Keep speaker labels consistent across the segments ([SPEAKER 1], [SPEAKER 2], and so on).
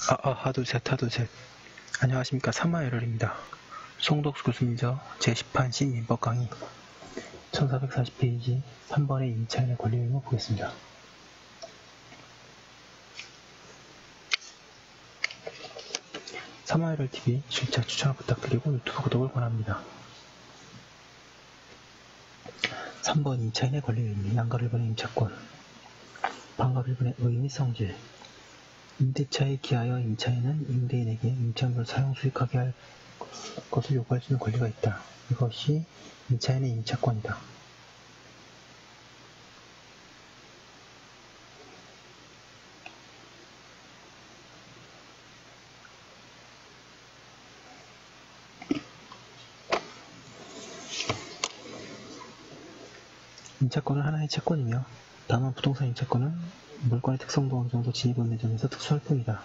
[SPEAKER 1] 하둘셋 하둘셋. 안녕하십니까. 사마에럴입니다. 송덕수 교수님저 제10판 신민법 강의 1440페이지 3번의 임차인의 권리 의무 보겠습니다. 사마에럴TV 실차 추천을 부탁드리고 유튜브 구독을 권합니다. 3번 임차인의 권리 의무. 양가 1번의 임차권. 방가 1번의 의의 및 성질. 임대차에 기하여 임차인은 임대인에게 임차물을 사용 수익하게 할 것을 요구할 수 있는 권리가 있다. 이것이 임차인의 임차권이다. 임차권은 하나의 채권이며 다만 부동산 임차권은 물건의 특성도 어느 정도 진입하는 점에서 특수할 뿐이다.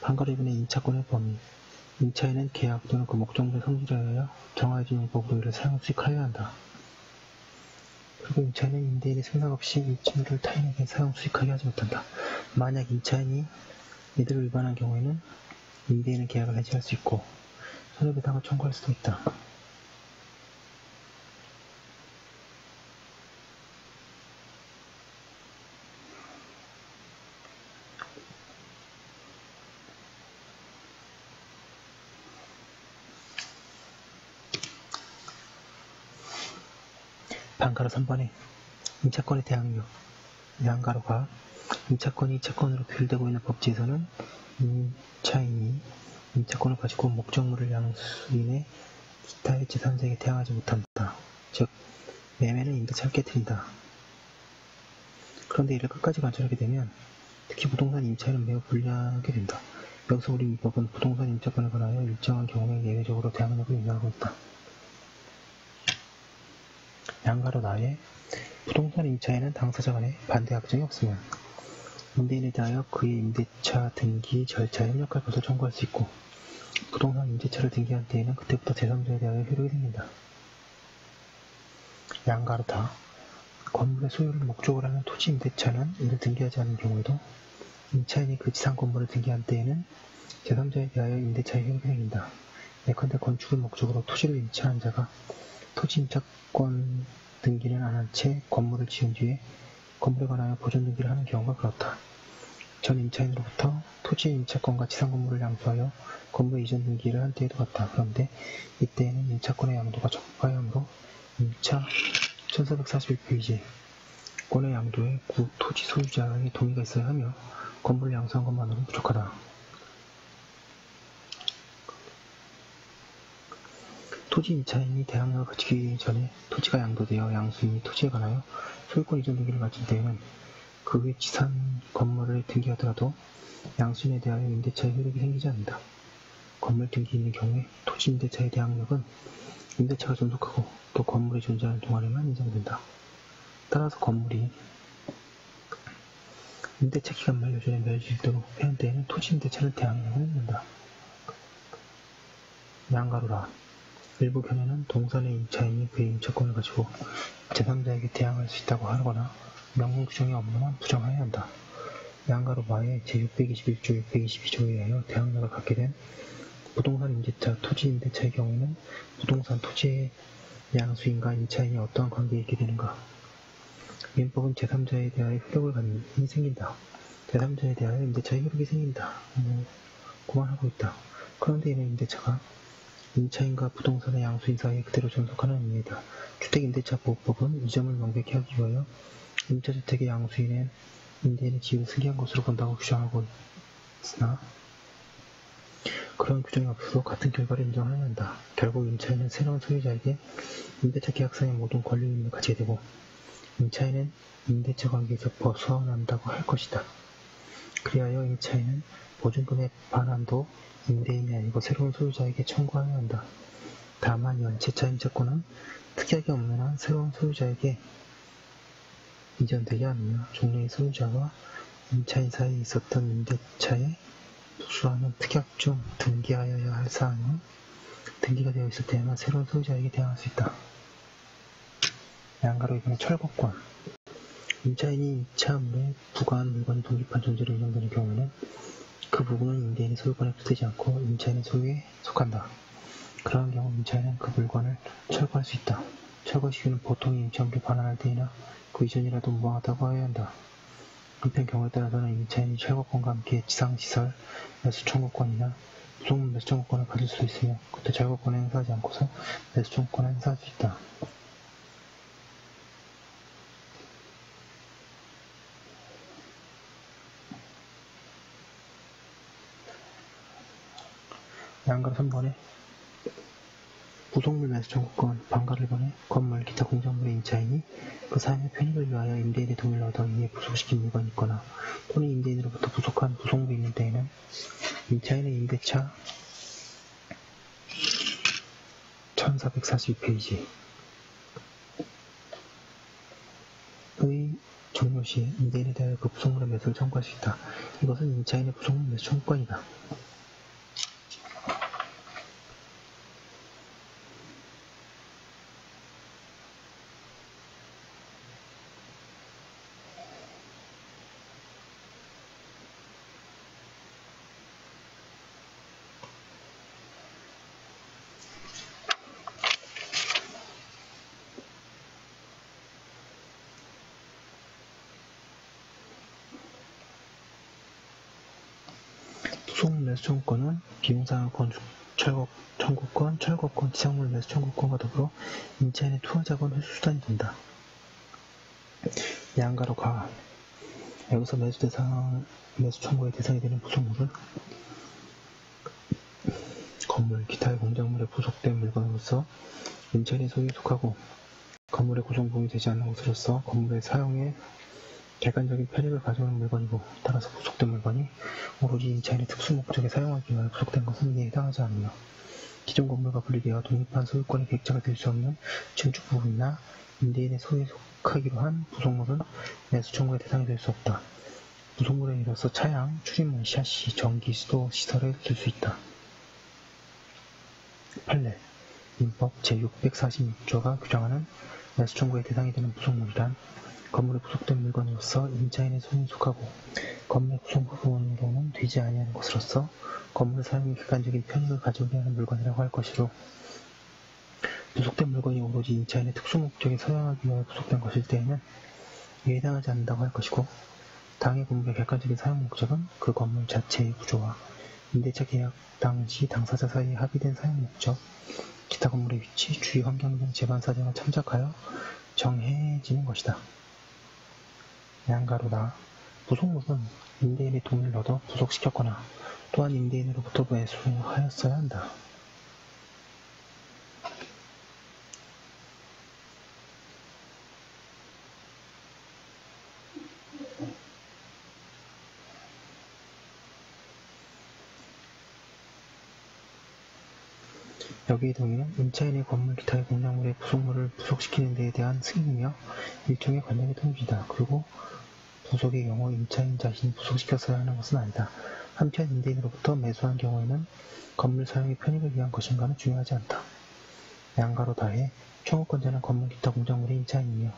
[SPEAKER 1] 방가 1번의 임차권의 범위. 임차인은 계약 또는 그 목적물에 성질하여 정해진 방법으로 이를 사용 수익하여야 한다. 그리고 임차인은 임대인의 승낙 없이 입지물을 타인에게 사용 수익하게 하지 못한다. 만약 임차인이 이들을 위반한 경우에는 임대인은 계약을 해지할 수 있고 손해배상을 청구할 수도 있다. 방가로 3번에 임차권의 대항력. 양가로가 임차권이 채권으로 규율되고 있는 법지에서는 임차인이 임차권을 가지고 목적물을 양수인의 기타의 제3자에게 대항하지 못한다. 즉, 매매는 임대차를 깨뜨린다. 그런데 이를 끝까지 관철하게 되면 특히 부동산 임차인은 매우 불리하게 된다. 여기서 우리 민법은 부동산 임차권에 관하여 일정한 경우에 예외적으로 대항력을 인정하고 있다. 양가로 나의 부동산 임차인은 당사자 간에 반대 확정이 없으면 임대인에 대하여 그의 임대차 등기 절차에 협력할 것을 청구할 수 있고 부동산 임대차를 등기한 때에는 그때부터 제3자에 대하여 효력이 생긴다. 양가로 다 건물의 소유를 목적으로 하는 토지 임대차는 이를 등기하지 않은 경우에도 임차인이 그 지상 건물을 등기한 때에는 제3자에 대하여 임대차의 효력이 생긴다. 예컨대 건축을 목적으로 토지를 임차한 자가 토지 임차권 등기는 안 한 채 건물을 지은 뒤에 건물에 관하여 보존 등기를 하는 경우가 그렇다. 전 임차인으로부터 토지 임차권과 지상 건물을 양수하여 건물 이전 등기를 한 때에도 같다. 그런데 이때에는 임차권의 양도가 적부해야 하므로 임차 1441페이지 권의 양도에 구 토지 소유자의 동의가 있어야 하며 건물을 양수한 것만으로는 부족하다. 토지 임차인이 대항력을 갖추기 전에 토지가 양도되어 양수인이 토지에 관하여 소유권 이전 등기를 마친 때에는 그 외 지상 건물을 등기하더라도 양수인에 대하여 임대차의 효력이 생기지 않는다. 건물 등기 있는 경우에 토지 임대차의 대항력은 임대차가 존속하고 또 건물이 존재하는 동안에만 인정된다. 따라서 건물이 임대차 기간 만료 전에 멸실되고 폐한 때에는 토지 임대차를 대항력을 얻는다. 양가로라. 일부 견해는 동산의 임차인이 그의 임차권을 가지고 제3자에게 대항할 수 있다고 하거나 명문 규정이 없는 한 부정하여야 한다. 양가로바의 제621조 622조에 의하여 대항력을 갖게 된 부동산 임대차, 토지 임대차의 경우에는 부동산 토지의 양수인과 임차인이 어떠한 관계에 있게 되는가? 민법은 제3자에 대하여 효력을 갖는 생긴다. 제3자에 대하여 임대차의 효력이 생긴다. 고만하고 있다. 그런데 이는 임대차가 임차인과 부동산의 양수인 사이에 그대로 존속하는 의미이다. 주택임대차보호법은 이 점을 명백히 하기 위하여 임차주택의 양수인은 임대인의 지위를 승계한 것으로 본다고 규정하고 있으나 그런 규정이 없어도 같은 결과를 인정하여야 한다. 결국 임차인은 새로운 소유자에게 임대차 계약상의 모든 권리 의무를 가지게 되고 임차인은 임대차 관계에서 벗어난다고 할 것이다. 그리하여 임차인은 보증금의 반환도 임대인이 아니고 새로운 소유자에게 청구하여야 한다. 다만 연체차 임차권은 특약이 없는 한 새로운 소유자에게 이전되지 않으며 종래의 소유자와 임차인 사이에 있었던 임대차에 부수하는 특약 중 등기하여야 할 사항은 등기가 되어 있을 때에만 새로운 소유자에게 대항할 수 있다. 양가로 이번에 철거권. 임차인이 임차물에 부과한 물건이 독립한 존재로 인정되는 경우에는 그 부분은 임대인의 소유권에 붙지 않고 임차인의 소유에 속한다. 그러한 경우 임차인은 그 물건을 철거할 수 있다. 철거 시효는 보통 임차업이 반환할 때이나 그 이전이라도 무방하다고 하여야 한다. 한편 경우에 따라서는 임차인이 철거권과 함께 지상시설 매수 청구권이나 부속물 매수 청구권을 가질 수도 있으며 그때 철거권을 행사하지 않고서 매수 청구권을 행사할 수 있다. 양가로 3번에 부속물 매수 청구권, 반가를 번해 건물, 기타 공작물의 임차인이 그 사용의 편익을 위하여 임대인의 동의를 얻어 이에 부속시킨 물건이 있거나 또는 임대인으로부터 부속한 부속물이 있는 때에는 임차인의 임대차 1442페이지 의 종료 시에 임대인에 대하여 그 부속물의 매수를 청구할 수 있다. 이것은 임차인의 부속물 매수 청구권이다. 부속물 매수 청구권은 비용상한 건축 철거 청구권, 철거권, 지상물 매수 청구권과 더불어 임차인의 투하자본 회수 수단이 된다. 양가로 가. 여기서 매수 청구의 대상이 되는 부속물은 건물, 기타의 공작물에 부속된 물건으로서 임차인의 소유에 속하고 건물의 구성부분이 되지 않는 것으로서 건물의 사용에 객관적인 편익을 가져오는 물건이고 따라서 부속된 물건이 오로지 임차인의 특수 목적에 사용하기 위하여 부속된 것은 이에 해당하지 않으며 기존 건물과 분리되어 독립한 소유권의 객체가 될 수 없는 증축 부분이나 임대인의 소유에 속하기로 한 부속물은 매수 청구의 대상이 될 수 없다. 부속물에 이르러서 차량, 출입문, 샤시, 전기, 수도, 시설을 쓸 수 있다. 판례 민법 제646조가 규정하는 매수 청구의 대상이 되는 부속물이란 건물에 부속된 물건으로서 임차인의 소유에 속하고 건물의 구성 부분으로는 되지 아니하는 것으로서 건물의 사용에 객관적인 편익을 가져오게 하는 물건이라고 할 것이로 부속된 물건이 오로지 임차인의 특수 목적에 사용하기 위하여 부속된 것일 때에는 이에 해당하지 않는다고 할 것이고 당해 건물의 객관적인 사용 목적은 그 건물 자체의 구조와 임대차 계약 당시 당사자 사이에 합의된 사용 목적, 기타 건물의 위치, 주위 환경 등 재반 사정을 참작하여 정해지는 것이다. 양가로다. 부속물은 임대인의 동의를 얻어 부속시켰거나 또한 임대인으로부터 매수하였어야 한다. 여기의 동의는 임차인의 건물 기타의 공작물의 부속물을 부속시키는 데에 대한 승인이며 일종의 관념의 통지이다. 그리고 부속의 경우 임차인 자신이 부속시켰어야 하는 것은 아니다. 한편 임대인으로부터 매수한 경우에는 건물 사용의 편익을 위한 것인가는 중요하지 않다. 양가로 다해 청구권자는 건물 기타 공작물의 임차인이며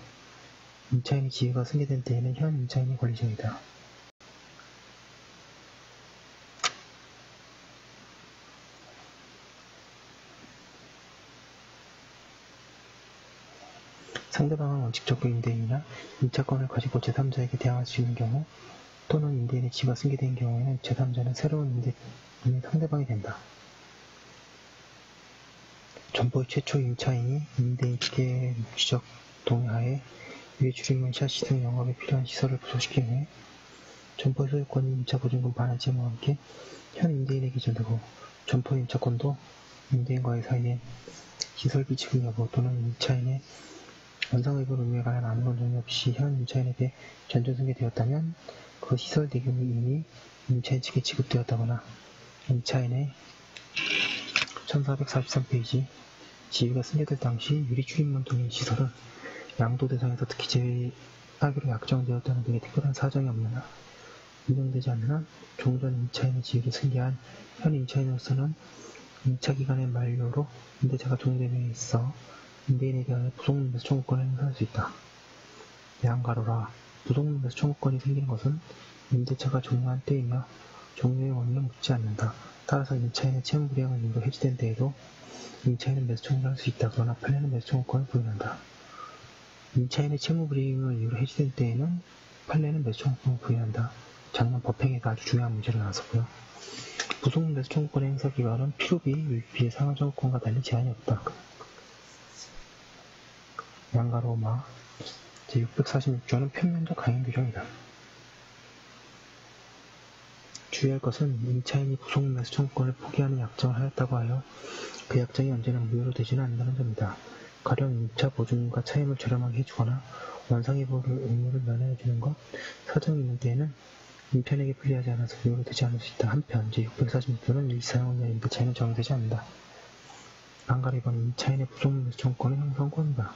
[SPEAKER 1] 임차인의 지위가 승계된 때에는 현 임차인이 권리자이다. 상대방은 원칙적으로 임대인이나 임차권을 가지고 제3자에게 대항할 수 있는 경우 또는 임대인의 지위가 승계된 경우에는 제3자는 새로운 임대인의 상대방이 된다. 전포의 최초 임차인이 임대인 측의 묵시적 동의하에 위의 출입문 샤시 등 영업에 필요한 시설을 부속시킨 후에 전포의 소유권이 임차 보증금 반환 채무와 함께 현 임대인에게 전되고 전포의 임차권도 임대인과의 사이에 시설비 지급 여부 또는 임차인의 원상의무 의무에 관한 아무런 정의 없이 현 임차인에게 전전승계되었다면 그 시설 대금이 이미 임차인 측에 지급되었다거나 임차인의 1443페이지 지위가 승계될 당시 유리 출입문 등의 시설은 양도 대상에서 특히 제외하기로 약정되었다는 등의 특별한 사정이 없는 한 인정되지 않는 한 종전 임차인의 지위를 승계한 현 임차인으로서는 임차기간의 만료로 임대차가 종료됨에 있어 임대인에 대하여 부속물 매수 청구권을 행사할 수 있다. 양가로라. 부속물 매수 청구권이 생기는 것은 임대차가 종료한 때이며 종료의 원인은 묻지 않는다. 따라서 임차인의 채무불이행은 이유로 해지된 때에도 임차인은 매수 청구를 할 수 있다. 그러나 판례는 매수 청구권을 부인한다. 임차인의 채무불이행을 이유로 해지된 때에는 판례는 매수 청구권을 부인한다. 작년 법행에가 아주 중요한 문제로 나왔었고요. 부속 매수 청구권의 행사 기간은 필요비, 유익비의 상환 청구권과 달리 제한이 없다. 양가로마 제646조는 편면적 강행 규정이다. 주의할 것은 임차인이 부속 매수 청구권을 포기하는 약정을 하였다고 하여 그 약정이 언제나 무효로 되지는 않는다는 점이다. 가령 임차 보증금과 차임을 저렴하게 해주거나 원상의 의무를 면해주는 것, 사정이 있는 때에는 임차인에게 불리하지 않아서 무효로 되지 않을 수 있다. 한편 제646조는 일사용을 위한 임대차에는 적용되지 않는다. 양가로 2번 임차인의 부속 매수 청구권은 형성권이다.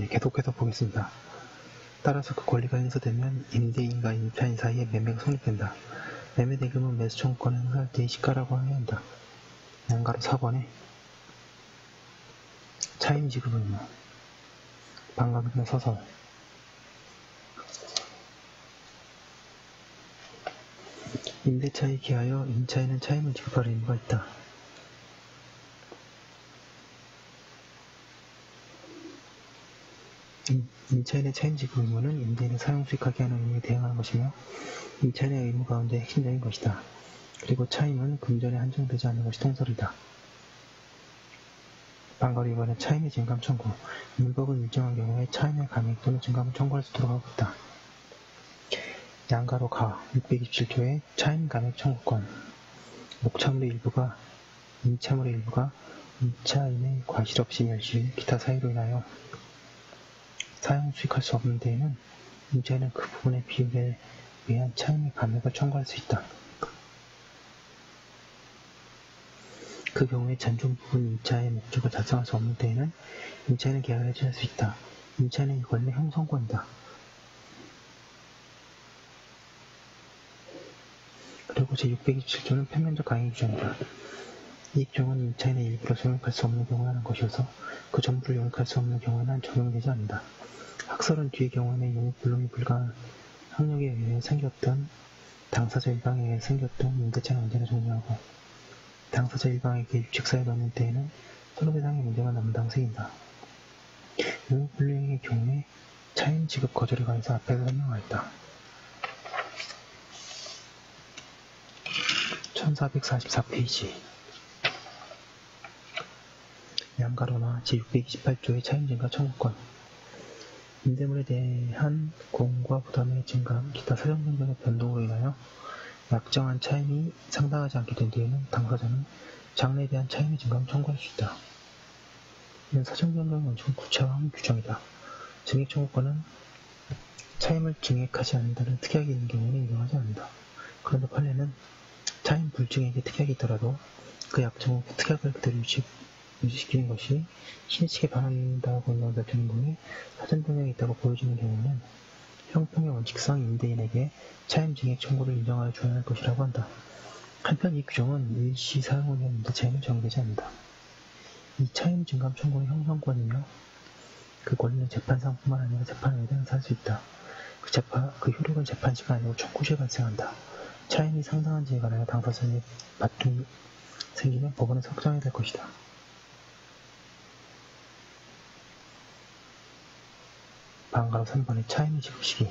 [SPEAKER 1] 계속해서 보겠습니다. 따라서 그 권리가 행사되면 임대인과 임차인 사이에 매매가 성립된다. 매매 대금은 매수 청구권을 행사할 때의 시가라고 하여야 한다. 양가로 4번에 차임 지급은요. 방금 서서 임대차에 기하여 임차인은 차임을 지급할 의무가 있다. 임차인의 차임 지급 의무는 임대인을 사용 수익하게 하는 의무에 대응하는 것이며 임차인의 의무 가운데 핵심적인 것이다. 그리고 차임은 금전에 한정되지 않는 것이 통설이다. 방가로 2번에 차임의 증감 청구. 민법은 일정한 경우에 차임의 감액 또는 증감을 청구할 수 있도록 하고 있다. 양가로 가 627조의 차임 감액 청구권. 목차물의 일부가 임차물의 일부가 임차인의 과실 없이 멸실, 기타 사유로 인하여 사용 수익할 수 없는 데에는 임차인은 그 부분의 비율에 의한 차임의 감액을 청구할 수 있다. 그 경우에 잔존 부분 임차의 목적을 달성할 수 없는 때에는 임차인은 계약을 해지할 수 있다. 임차인은 이 권리의 형성권이다. 그리고 제627조는 평면적 강의 규정이다. 이 규정은 임차인의 일부를 용역할 수 없는 경우에 하는 것이어서 그 전부를 용역할 수 없는 경우에는 적용되지 않는다. 학설은 뒤의 경우에는 용역 불능이 불가한 학력에 의해 생겼던 당사자 일방에 의해 생겼던 임대차는 언제나 종료하고 당사자 일방에게 유책사유가 없는 때에는 손해배상의 문제가 남는다고 새긴다. 용역 불능의 경우에 차임 지급 거절에 관해서 앞에서 설명하였다. 1444페이지 양가로나 제628조의 차임 증가 청구권. 임대물에 대한 공과 부담의 증감, 기타 사정 변경의 변동으로 인하여 약정한 차임이 상당하지 않게 된 뒤에는 당사자는 장래에 대한 차임의 증감을 청구할 수 있다. 이는 사정변경 원칙을 구체화한 규정이다. 증액 청구권은 차임을 증액하지 않는다는 특약이 있는 경우는 인정하지 않는다. 그런데 판례는 차임 불증액에 특약이 있더라도 그 약정 후 특약을 그대로 유지시키는 것이 신의칙에 반한다고 인정되는 경우에 사전변경이 있다고 보여지는 경우는 형평의 원칙상 임대인에게 차임 증액 청구를 인정하여 줘야 할 것이라고 한다. 한편 이 규정은 일시 사용을 위한 임대차임은 적용되지 않는다. 이 차임 증감 청구는 형성권이며 그 권리는 재판상뿐만 아니라 재판 외에도 행사할 수 있다. 그 효력은 재판시가 아니고 청구 시에 발생한다. 차임이 상당한지에 관하여 당사자의 다툼이 생기면 법원에서 확정해야 될 것이다. 방가로 3번의 차임의 지급 시기.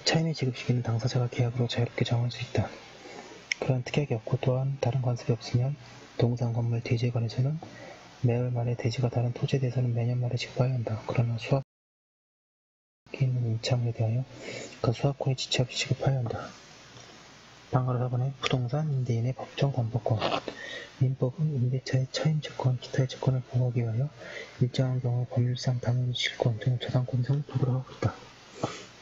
[SPEAKER 1] 차임의 지급 시기는 당사자가 계약으로 자유롭게 정할 수 있다. 그러한 특약이 없고 또한 다른 관습이 없으면 동상 건물 대지에 관해서는 매월 말에 대지가 다른 토지에 대해서는 매년 말에 지급하여야 한다. 그러나 수확에 있는 임차물에 대하여 그 수확권에 지체 없이 지급하여야 한다. 방가로 4번에 부동산 임대인의 법정 권법권. 민법은 임대차의 차임채권, 기타의 채권을 보호하기 위하여 일정한 경우 법률상 당연실권 등 저당권 등을 도구로 하고 있다.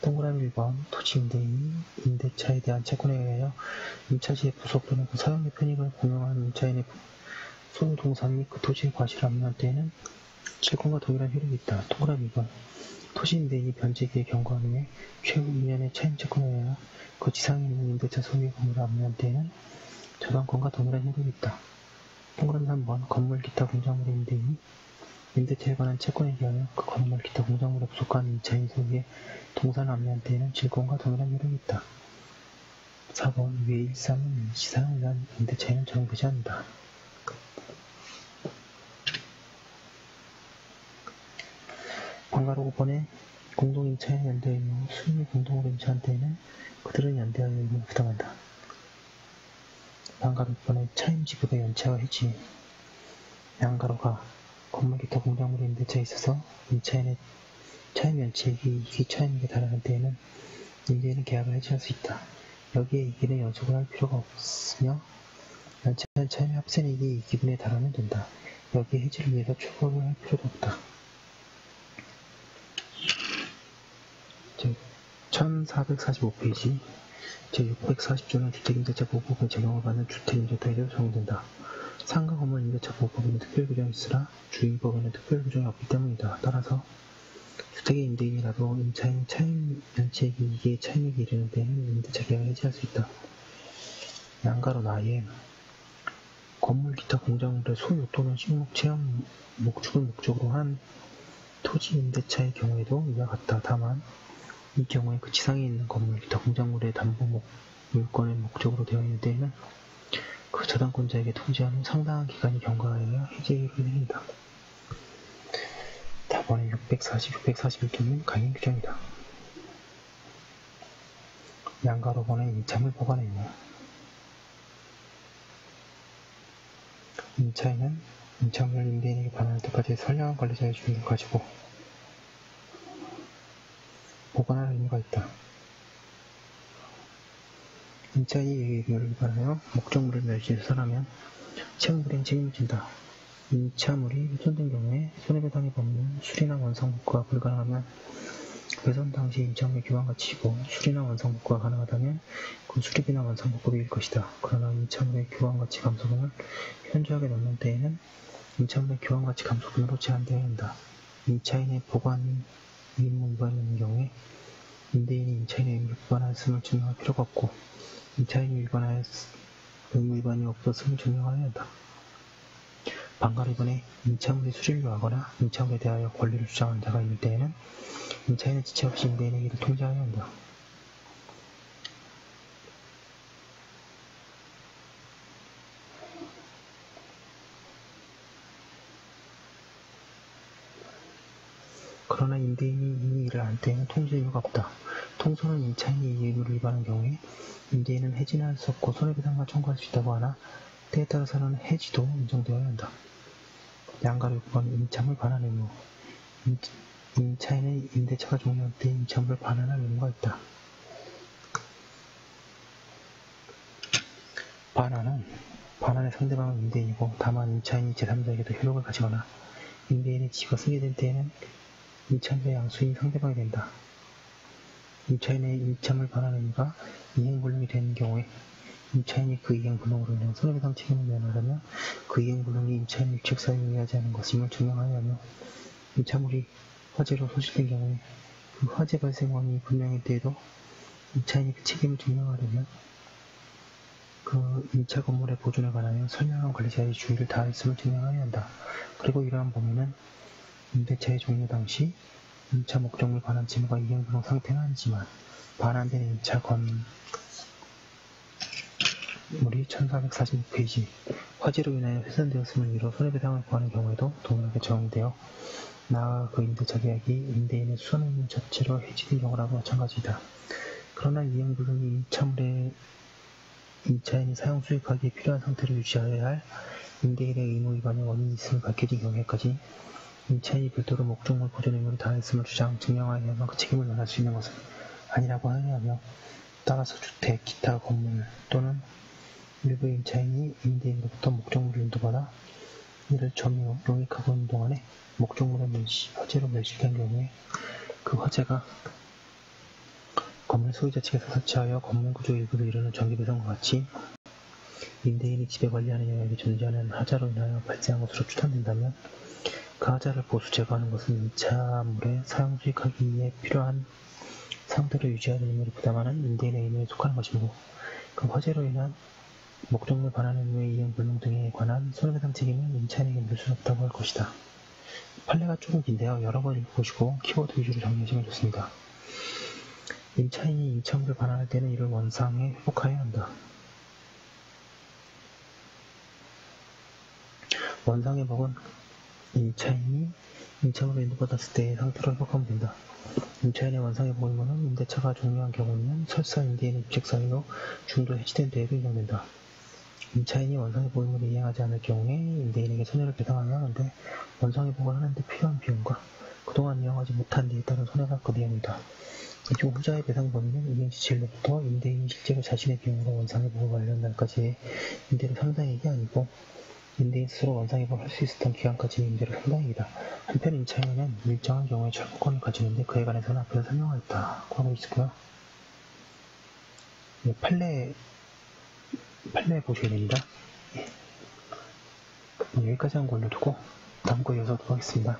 [SPEAKER 1] 동그라미 1번 토지 임대인이 임대차에 대한 채권에 의하여 임차시의 부속 또는 그 사용의 편익을 공용하는 임차인의 소유 동산 및 그 토지의 과실을 압류한 때에는 질권과 동일한 효력이 있다. 동그라미 2번 토지 임대인이 변제기에 경고한 후에 최후 2년의 차임채권에 의하여 그 지상에 있는 임대차 소유의 건물을 압류한 때에는 저당권과 동일한 효력이 있다. 동그라미 3번 건물 기타 공작물의 임대인이 임대차에 관한 채권에 의하여 그 건물 기타 공작물에 부속한 임차인 소유의 동산을 압류한 때에는 질권과 동일한 효력이 있다. 4번 위의 일사는 시사용을 위한 임대차에는 적용되지 않는다. 방가로 5번에 공동임차인 연대이며 수임이 공동으로 임차한 때에는 그들은 연대하여 의무를 부담한다. 방가로 6번에 차임 지급의 연체와 해지. 양가로가 건물 기타 공작물의 임대차에 있어서 임차인의 차임 연체액이 이기 차임액에 달하는 때에는 임대인은 계약을 해지할 수 있다. 여기에 이기는 연속을 할 필요가 없으며 연체한 차임의 합산액이 이 기분에 달하면 된다. 여기에 해지를 위해서 추가를 할 필요도 없다. 1445페이지 제640조는 주택임대차 보호법에 적용을 받는 주택임대차에도 적용된다. 상가 건물 임대차 보호법에는 특별규정이 있으나 주임법에는 특별규정이 없기 때문이다. 따라서 주택의 임대인이라도 임차인 차임 연체액이 이기의 차임액이 이르는 데에는 임대차 계약을 해지할 수 있다. 양가로 나에 건물 기타 공작물의 소유 또는 식목 체험 목축을 목적으로 한 토지 임대차의 경우에도 이와 같다. 다만 이 경우에 그 지상에 있는 건물 기타 공작물의 담보 물권의 목적으로 되어 있는 때에는 그 저당권자에게 통지한 후 상당한 기간이 경과하여야 해지를 내린다. 다번에 640, 641조는 강행 규정이다. 양가로 번의 임차물 보관 의무. 임차인은 임차물을 임대인에게 반환할 때까지 선량한 관리자의 주의를 가지고 보관할 의무가 있다. 임차인이 의무를 위반하여 목적물을 멸실수선하면 채무불이행 책임을 진다. 임차물이 훼손된 경우에 손해배상의 법률 수리나 원상 복구가 불가능하면 훼손 당시 임차물의 교환가치이고 수리나 원상 복구가 가능하다면 그 수리비나 원상 복구비일 것이다. 그러나 임차물의 교환가치 감소분을 현저하게 넘는 때에는 임차물의 교환가치 감소분으로 제한되어야 한다. 임차인의 보관 의무 위반이 있는 경우에 임대인이 임차인의 의무 위반하였음을 증명할 필요가 없고 임차인이 의무 위반이 없었음을 증명하여야 한다. 방가로 2번에 임차물이 수리를 요하거나 임차물에 대하여 권리를 주장하는 자가 있는 때에는 임차인은 지체 없이 임대인에게도 통지하여야 한다. 그러나 임대인이 이 일을 안 때에는 통지 의무가 없다. 통소는 임차인이 이 의무를 위반한 경우에 임대인은 해지는 할 수 없고 손해배상만 청구할 수 있다고 하나 때에 따라서는 해지도 인정되어야 한다. 양가로 6번 임차물 반환 의무. 임차인의 임대차가 종료할 때 임차물을 반환할 의무가 있다. 반환은 반환의 상대방은 임대인이고 다만 임차인이 제3자에게도 효력을 가지거나 임대인의 지위가 승계될 때에는 임차인의 양수인이 상대방이 된다. 임차인의 임차물 반환 행위가 이행불능이 되는 경우에 임차인이 그 이행불능으로 인한 손해배상 책임을 면하려면 그 이행불능이 임차인의 유책사유에 의하지 않은 것임을 증명하여야 하며 임차물이 화재로 소실된 경우에 그 화재 발생 원인이 분명할 때에도 임차인이 그 책임을 증명하려면 그 임차 건물의 보존에 관하여 선량한 관리자의 주의를 다했음을 증명하여야 한다. 그리고 이러한 범위는 임대차의 종료 당시 임차 목적물 반환 채무가 이행불능 상태는 아니지만 반환된 임차 건물이 1446페이지 화재로 인하여 훼손되었음을 이뤄 손해배상을 구하는 경우에도 동일하게 적용되어 나아가 그 임대차 계약이 임대인의 수선 의무 자체로 해지된 경우라도 마찬가지이다. 그러나 이행불능이 임차인이 사용 수익하기에 필요한 상태를 유지하여야 할 임대인의 의무 위반의 원인이 있음을 밝혀진 경우에까지 임차인이 별도로 목적물 보존 의무를 다했음을 증명하여야만 그 책임을 면할 수 있는 것은 아니라고 하여야 하며 따라서 주택, 기타 건물 또는 일부 임차인이 임대인으로부터 목적물을 인도받아 이를 점유, 용익하고 있는 동안에 목적물의 화재로 멸실된 경우에 그 화재가 건물 소유자 측에서 설치하여 건물 구조 일부를 이루는 전기배상과 같이 임대인이 지배 관리하는 영역에 존재하는 하자로 인하여 발생한 것으로 추산된다면 그 하자를 보수 제거하는 것은 임차물의 사용 수익하기 위해 필요한 상태를 유지하는 의무를 부담하는 임대인의 의무에 속하는 것이고 그 화재로 인한 목적물 반환 의무의 이행불능 등에 관한 손해배상 책임은 임차인에게 물을 수 없다고 할 것이다. 판례가 조금 긴데요. 여러 번 읽어보시고 키워드 위주로 정리하시면 좋습니다. 임차인이 임차물을 반환할 때는 이를 원상에 회복하여야 한다. 원상 회복은 임차인이 임차물을 인도받았을 때의 상태로 회복하면 된다. 임차인의 원상 회복 의무는 임대차가 종료한 경우에는 설사 임대인의 입책 사유로 중도 해지된 때에도 인정된다. 임차인이 원상 회복 의무를 이행하지 않을 경우에 임대인에게 손해를 배상하여야 하는데 원상 회복을 하는데 필요한 비용과 그동안 이용하지 못한 데에 따른 손해가 그 내용이다. 이중 후자의 배상 범위는 이행지칠로부터 임대인이 실제로 자신의 비용으로 원상회복을 완료한 날까지의 임대료 상당액이 아니고 임대인 스스로 원상회복을 할 수 있었던 기간까지의 임대료 상당액이다. 한편 임차인은 일정한 경우에 철거권을 가지는데 그에 관해서는 앞에서 설명하였다고 하고 있고요. 판례 보셔야 됩니다. 여기까지 한 걸로 두고 다음 거 이어서 하겠습니다.